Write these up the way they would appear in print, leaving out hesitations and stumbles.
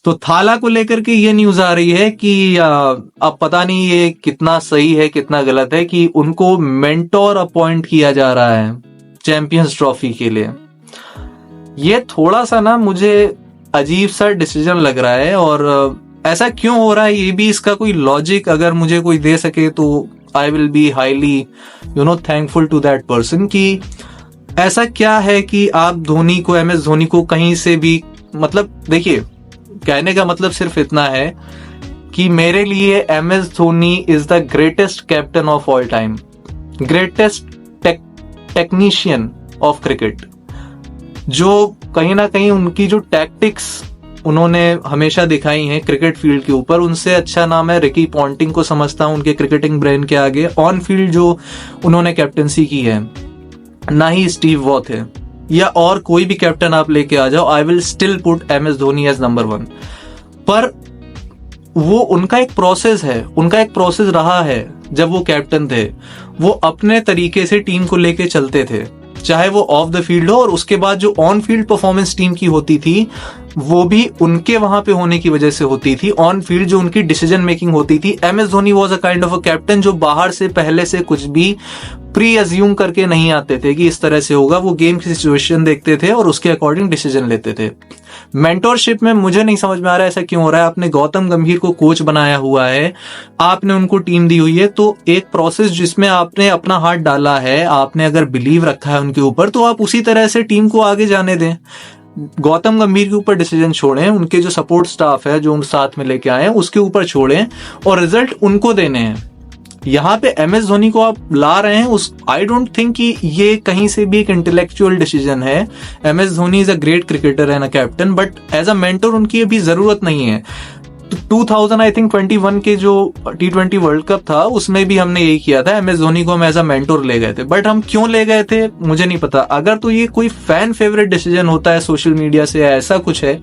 तो थाला को लेकर के ये न्यूज आ रही है कि अब पता नहीं ये कितना सही है कितना गलत है कि उनको मेंटोर अपॉइंट किया जा रहा है चैंपियंस ट्रॉफी के लिए। ये थोड़ा सा ना मुझे अजीब सा डिसीजन लग रहा है, और ऐसा क्यों हो रहा है ये भी इसका कोई लॉजिक अगर मुझे कोई दे सके तो I will be highly thankful to that person. कि ऐसा क्या है कि आप धोनी को, एम एस धोनी को कहीं से भी, मतलब देखिए कहने का मतलब सिर्फ इतना है कि मेरे लिए M S Dhoni is the greatest captain of all time, greatest technician of cricket, जो कहीं ना कहीं उनकी जो टैक्टिक्स उन्होंने हमेशा दिखाई हैं क्रिकेट फील्ड के ऊपर, उनसे अच्छा नाम है रिकी पॉन्टिंग को समझता हूं उनके क्रिकेटिंग ब्रेन के आगे। ऑन फील्ड जो उन्होंने कैप्टनसी की है, ना ही स्टीव वॉ थे या और कोई भी कैप्टन आप लेके आ जाओ, I will still put M S Dhoni as number 1। पर वो उनका एक प्रोसेस है, उनका एक प्रोसेस रहा है। जब वो कैप्टन थे वो अपने तरीके से टीम को लेके चलते थे, चाहे वो ऑफ द फील्ड हो, और उसके बाद जो ऑन फील्ड परफॉर्मेंस टीम की होती थी वो भी उनके वहां पे होने की वजह से होती थी। ऑन फील्ड जो उनकी डिसीजन मेकिंग होती थी, M S Dhoni was a kind of a captain जो बाहर से पहले से कुछ भी प्री अज्यूम करके नहीं आते थे कि इस तरह से होगा। वो गेम की सिचुएशन देखते थे और उसके अकॉर्डिंग डिसीजन लेते थे। मेंटोरशिप में मुझे नहीं समझ में आ रहा है ऐसा क्यों हो रहा है। आपने गौतम गंभीर को कोच बनाया हुआ है, आपने उनको टीम दी हुई है, तो एक प्रोसेस जिसमें आपने अपना हाथ डाला है, आपने अगर बिलीव रखा है उनके ऊपर, तो आप उसी तरह से टीम को आगे जाने दें। गौतम गंभीर के ऊपर डिसीजन छोड़ें, उनके जो सपोर्ट स्टाफ है जो उन साथ में लेके आए हैं उसके ऊपर छोड़ें और रिजल्ट उनको देने हैं। यहाँ पे एम एस धोनी को आप ला रहे हैं, उस आई डोंट थिंक कि ये कहीं से भी एक इंटेलेक्चुअल डिसीजन है। M S Dhoni is a great cricketer and a captain, but as a mentor उनकी अभी जरूरत नहीं है। 2021 के जो T20 वर्ल्ड कप था उसमें भी हमने यही किया था, एम एस धोनी को हम एज अ मेंटोर ले गए थे। बट हम क्यों ले गए थे मुझे नहीं पता। अगर तो ये कोई फैन फेवरेट डिसीजन होता है सोशल मीडिया से या ऐसा कुछ है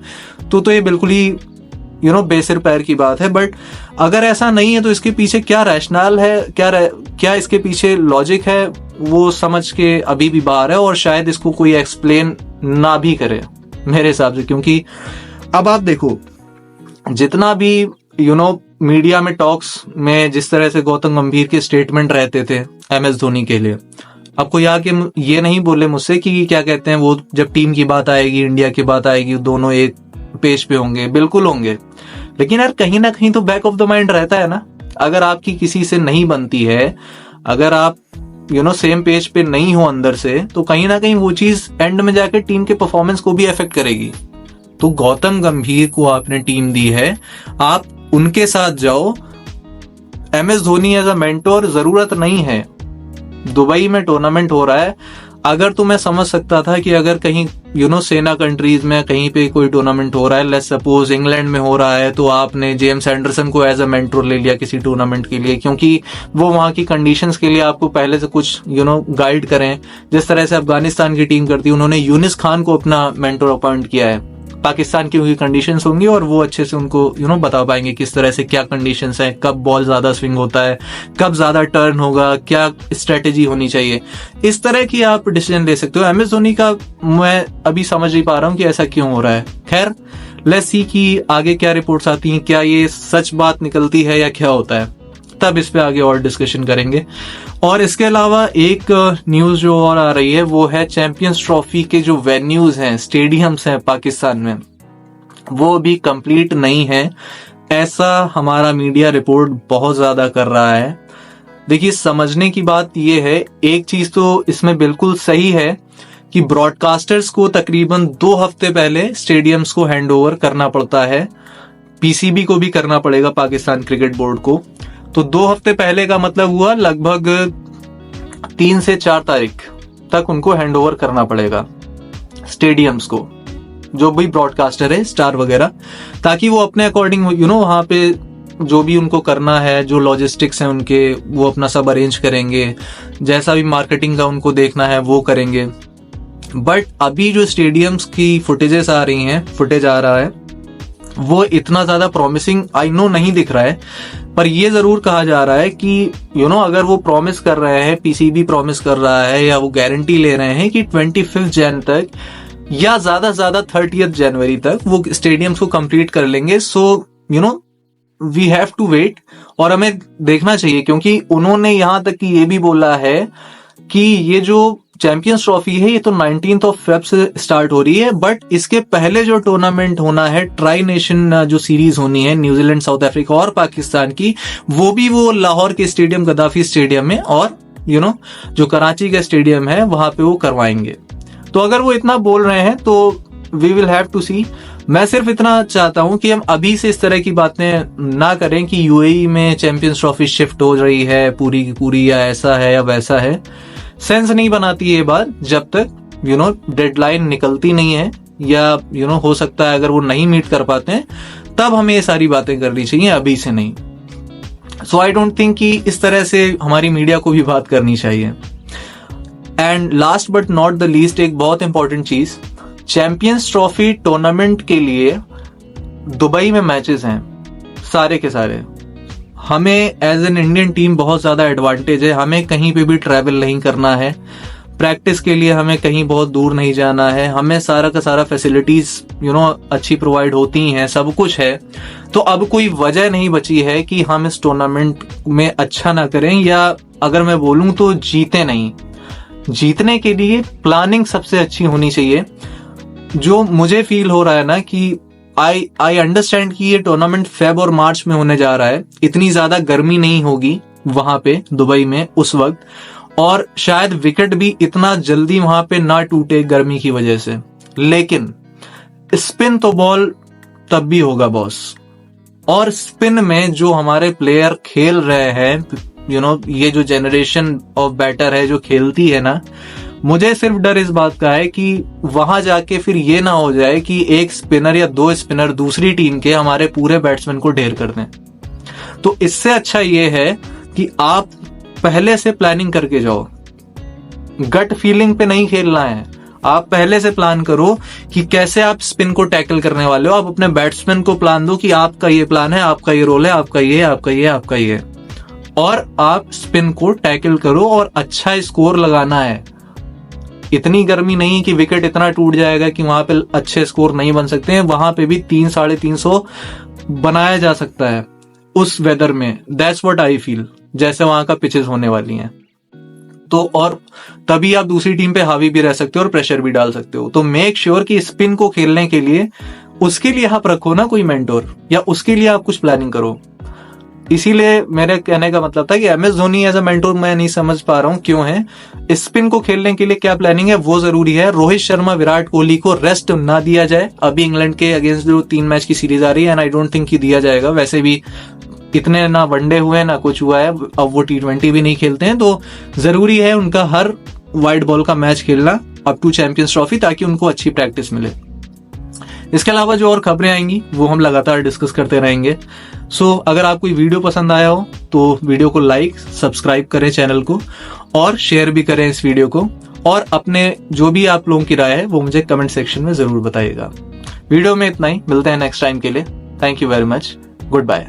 तो ये बिल्कुल ही बेसिर पैर की बात है। बट अगर ऐसा नहीं है तो इसके पीछे क्या रैशनल है, क्या इसके पीछे लॉजिक है, वो समझ के अभी भी बाहर है, और शायद इसको कोई एक्सप्लेन ना भी करे मेरे हिसाब से। क्योंकि अब आप देखो जितना भी मीडिया में टॉक्स में जिस तरह से गौतम गंभीर के स्टेटमेंट रहते थे एम एस धोनी के लिए, आपको ये नहीं बोले मुझसे कि क्या कहते हैं वो, जब टीम की बात आएगी, इंडिया की बात आएगी, दोनों एक पेज पे होंगे, बिल्कुल होंगे। लेकिन यार कहीं ना कहीं तो बैक ऑफ द माइंड रहता है ना। अगर आपकी किसी से नहीं बनती है, अगर आप सेम पेज पे नहीं हो अंदर से, तो कहीं ना कहीं वो चीज एंड में जाकर टीम के परफॉर्मेंस को भी अफेक्ट करेगी। तो गौतम गंभीर को आपने टीम दी है, आप उनके साथ जाओ। M S Dhoni as a mentor जरूरत नहीं है। दुबई में टूर्नामेंट हो रहा है, अगर तो मैं समझ सकता था कि अगर कहीं सेना कंट्रीज में कहीं पे कोई टूर्नामेंट हो रहा है, लेट्स सपोज इंग्लैंड में हो रहा है, तो आपने जेम्स एंडरसन को एज अ मेंटोर ले लिया किसी टूर्नामेंट के लिए, क्योंकि वो वहां की कंडीशंस के लिए आपको पहले से कुछ गाइड करें। जिस तरह से अफगानिस्तान की टीम करती है, उन्होंने यूनिस खान को अपना मेंटोर अपॉइंट किया है। पाकिस्तान की हुई कंडीशंस होंगी और वो अच्छे से उनको बता पाएंगे किस तरह से क्या कंडीशंस हैं, कब बॉल ज्यादा स्विंग होता है, कब ज्यादा टर्न होगा, क्या स्ट्रेटेजी होनी चाहिए। इस तरह की आप डिसीजन ले सकते हो। एम एस धोनी का मैं अभी समझ नहीं पा रहा हूँ कि ऐसा क्यों हो रहा है। खैर लेट्स सी कि आगे क्या रिपोर्ट्स आती हैं, क्या ये सच बात निकलती है या क्या होता है, तब इस पे आगे और डिस्कशन करेंगे। और इसके अलावा एक न्यूज जो और आ रही है वो है चैंपियंस ट्रॉफी के जो वेन्यूज हैं, स्टेडियम्स हैं पाकिस्तान में, वो भी कंप्लीट नहीं है, ऐसा हमारा मीडिया रिपोर्ट बहुत ज्यादा कर रहा है। देखिए समझने की बात ये है, एक चीज तो इसमें बिल्कुल सही है कि ब्रॉडकास्टर्स को तकरीबन 2 हफ्ते पहले स्टेडियम्स को हैंड ओवर करना पड़ता है, पीसीबी को भी करना पड़ेगा, पाकिस्तान क्रिकेट बोर्ड को। तो 2 हफ्ते पहले का मतलब हुआ लगभग 3 से 4 तारीख तक उनको हैंड ओवर करना पड़ेगा स्टेडियम्स को, जो भी ब्रॉडकास्टर है, स्टार वगैरह, ताकि वो अपने अकॉर्डिंग वहां पे जो भी उनको करना है, जो लॉजिस्टिक्स हैं उनके, वो अपना सब अरेंज करेंगे, जैसा भी मार्केटिंग का उनको देखना है वो करेंगे। बट अभी जो स्टेडियम्स की फुटेज आ रहा है वो इतना ज्यादा प्रॉमिसिंग आई नो नहीं दिख रहा है। पर ये जरूर कहा जा रहा है कि अगर वो प्रॉमिस कर रहे हैं, पीसीबी प्रॉमिस कर रहा है या वो गारंटी ले रहे हैं कि 25 जन तक या ज्यादा से ज्यादा 30 जनवरी तक वो स्टेडियम्स को कंप्लीट कर लेंगे। So you know we have to wait, और हमें देखना चाहिए, क्योंकि उन्होंने यहां तक कि ये भी बोला है कि ये जो चैंपियंस ट्रॉफी है ये तो 19 फेब से स्टार्ट हो रही है, बट इसके पहले जो टूर्नामेंट होना है, ट्राई नेशन जो सीरीज होनी है न्यूजीलैंड, साउथ अफ्रीका और पाकिस्तान की, वो लाहौर के स्टेडियम, गद्दाफी स्टेडियम में, और जो कराची का स्टेडियम है वहां पे वो करवाएंगे। तो अगर वो इतना बोल रहे हैं तो वी विल हैव टू सी। मैं सिर्फ इतना चाहता हूं कि हम अभी से इस तरह की बातें ना करें कि यूएई में चैंपियंस ट्रॉफी शिफ्ट हो रही है पूरी की पूरी, या ऐसा है या वैसा है। सेंस नहीं बनाती ये बात जब तक डेडलाइन निकलती नहीं है, या हो सकता है अगर वो नहीं मीट कर पाते हैं तब हमें ये सारी बातें करनी चाहिए, अभी से नहीं। सो आई डोंट थिंक कि इस तरह से हमारी मीडिया को भी बात करनी चाहिए। And last but not the least, एक बहुत इंपॉर्टेंट चीज, चैंपियंस ट्रॉफी टूर्नामेंट के लिए दुबई में मैचेस हैं सारे के सारे। हमें एज एन इंडियन टीम बहुत ज्यादा एडवांटेज है, हमें कहीं पे भी ट्रैवल नहीं करना है, प्रैक्टिस के लिए हमें कहीं बहुत दूर नहीं जाना है, हमें सारा का सारा फैसिलिटीज अच्छी प्रोवाइड होती हैं, सब कुछ है। तो अब कोई वजह नहीं बची है कि हम इस टूर्नामेंट में अच्छा ना करें, या अगर मैं बोलूं तो जीते नहीं। जीतने के लिए प्लानिंग सबसे अच्छी होनी चाहिए। जो मुझे फील हो रहा है ना कि आई अंडरस्टैंड कि ये टूर्नामेंट फेब और मार्च में होने जा रहा है, इतनी ज्यादा गर्मी नहीं होगी वहां पे दुबई में उस वक्त, और शायद विकेट भी इतना जल्दी वहां पे ना टूटे गर्मी की वजह से, लेकिन स्पिन तो बॉल तब भी होगा बॉस। और स्पिन में जो हमारे प्लेयर खेल रहे हैं, ये जो जनरेशन ऑफ बैटर है जो खेलती है ना, मुझे सिर्फ डर इस बात का है कि वहां जाके फिर ये ना हो जाए कि एक स्पिनर या दो स्पिनर दूसरी टीम के हमारे पूरे बैट्समैन को ढेर कर दें। तो इससे अच्छा ये है कि आप पहले से प्लानिंग करके जाओ, गट फीलिंग पे नहीं खेलना है। आप पहले से प्लान करो कि कैसे आप स्पिन को टैकल करने वाले हो। आप अपने बैट्समैन को प्लान दो कि आपका ये प्लान है, आपका ये रोल है, आपका ये, आपका ये, आपका ये, और आप स्पिन को टैकल करो और अच्छा स्कोर लगाना है। इतनी गर्मी नहीं कि विकेट इतना टूट जाएगा कि वहां पे अच्छे स्कोर नहीं बन सकते हैं, वहां पे भी 300-350 बनाया जा सकता है उस वेदर में। दैट्स व्हाट आई फील, जैसे वहां का पिचेस होने वाली हैं। तो और तभी आप दूसरी टीम पे हावी भी रह सकते हो और प्रेशर भी डाल सकते हो। तो मेक श्योर कि स्पिन को खेलने के लिए उसके लिए आप रखो ना कोई मेंटोर, या उसके लिए आप कुछ प्लानिंग करो। इसीलिए मेरे कहने का मतलब था कि MS Dhoni as a mentor मैं नहीं समझ पा रहा हूं क्यों है। स्पिन को खेलने के लिए क्या प्लानिंग है वो जरूरी है। रोहित शर्मा, विराट कोहली को रेस्ट ना दिया जाए। अभी इंग्लैंड के अगेंस्ट जो 3 मैच की सीरीज आ रही है, एंड आई डोंट थिंक कि दिया जाएगा। वैसे भी इतने ना वनडे हुए ना कुछ हुआ है, अब वो T20 भी नहीं खेलते हैं, तो जरूरी है उनका हर वाइड बॉल का मैच खेलना अप टू चैंपियंस ट्रॉफी, ताकि उनको अच्छी प्रैक्टिस मिले। इसके अलावा जो और खबरें आएंगी वो हम लगातार डिस्कस करते रहेंगे। सो अगर आपको ये वीडियो पसंद आया हो तो वीडियो को लाइक, सब्सक्राइब करें चैनल को, और शेयर भी करें इस वीडियो को, और अपने जो भी आप लोगों की राय है वो मुझे कमेंट सेक्शन में जरूर बताइएगा। वीडियो में इतना ही, मिलते हैं नेक्स्ट टाइम के लिए। Thank you very much, good bye.